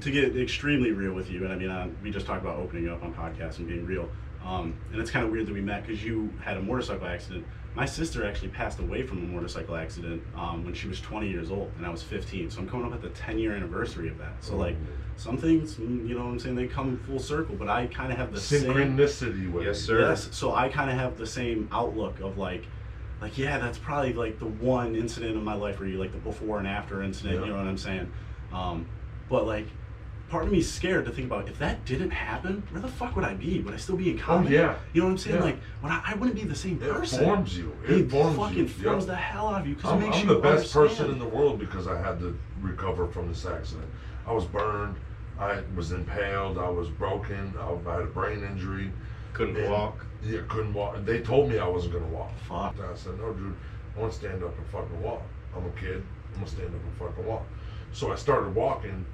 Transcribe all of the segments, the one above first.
To get extremely real with you, and I mean, we just talked about opening up on podcasts and being real. And it's kind of weird that we met because you had a motorcycle accident. My sister actually passed away from a motorcycle accident when she was 20 years old, and I was 15. So I'm coming up at the 10-year anniversary of that. So like, some things, you know what I'm saying, they come full circle. But I kind of have the synchronicity with Yes, it. sir. Yes. So I kind of have the same outlook of like yeah, that's probably like the one incident in my life where you like the before and after incident. Yeah. You know what I'm saying? But like, part of me is scared to think about if that didn't happen, where the fuck would I be? Would I still be in comedy? yeah. You know what I'm saying? Yeah. Like, when I wouldn't be the same person. It forms you. It forms fucking you. forms Yep. the hell out of you because it makes I'm you the best understand. person in the world because I had to recover from this accident. I was burned. I was impaled. I was broken. I had a brain injury. Couldn't walk. Yeah, couldn't walk. They told me I wasn't gonna walk. Fuck. I said, no, dude, I want to stand up and fucking walk. I'm a kid. I'm gonna stand up and fucking walk. So I started walking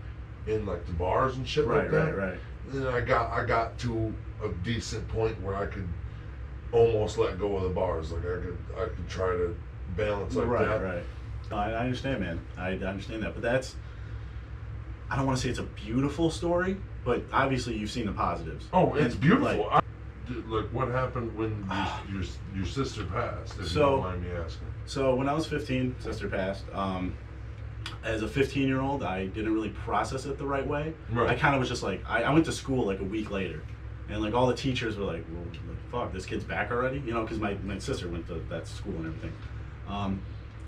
in like the bars and shit like that. Right. And then I got to a decent point where I could almost let go of the bars. Like I could try to balance like that. Right. No, I understand, man. I understand that, but I don't want to say it's a beautiful story, but obviously you've seen the positives. Oh, it's And, beautiful. like, Look, what happened when your sister passed? If you So- don't mind me asking. So when I was 15, sister passed. As a 15-year-old, I didn't really process it the right way. Right. I kind of was just like, I went to school like a week later, and like all the teachers were like, well, like, fuck, this kid's back already? You know, because my sister went to that school and everything.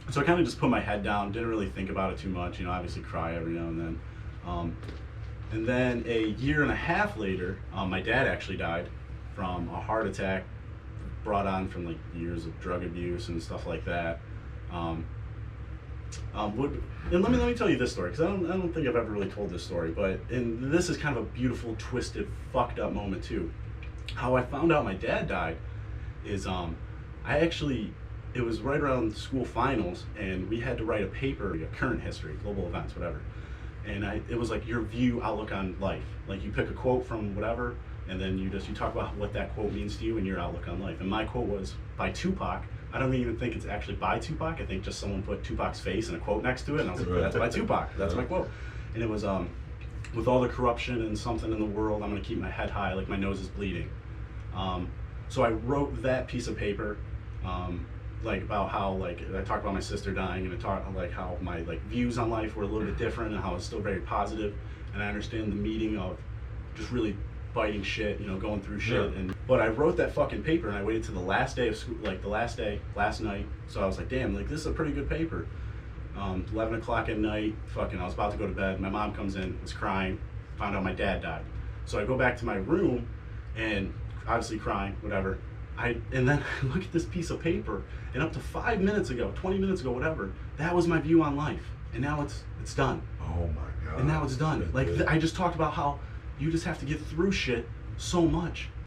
So I kind of just put my head down, didn't really think about it too much, you know, obviously cry every now and then. And then a year and a half later, my dad actually died from a heart attack brought on from like years of drug abuse and stuff like that. And let me tell you this story because I don't think I've ever really told this story, and this is kind of a beautiful, twisted, fucked up moment too. How I found out my dad died is it was right around school finals, and we had to write a paper, current history, global events, whatever. And it was like your view, outlook on life. Like you pick a quote from whatever, and then you talk about what that quote means to you and your outlook on life. And my quote was by Tupac. I don't even think it's actually by Tupac. I think just someone put Tupac's face and a quote next to it, and I was like, that's by Tupac. That's my quote. And it was, with all the corruption and something in the world, I'm gonna keep my head high, like my nose is bleeding. So I wrote that piece of paper, like about how like I talked about my sister dying, and I talked like how my like views on life were a little bit different, and how it's still very positive, and I understand the meaning of just really fighting shit, you know, going through shit. Yeah. But I wrote that fucking paper, and I waited to the last day of school, like the last night. So I was like, damn, like this is a pretty good paper. 11 o'clock at night, fucking, I was about to go to bed. My mom comes in, was crying, found out my dad died. So I go back to my room, and obviously crying, whatever. And then I look at this piece of paper, and up to 5 minutes ago, 20 minutes ago, whatever, that was my view on life. And now it's done. Oh my God. And now it's done. Like I just talked about how you just have to get through shit so much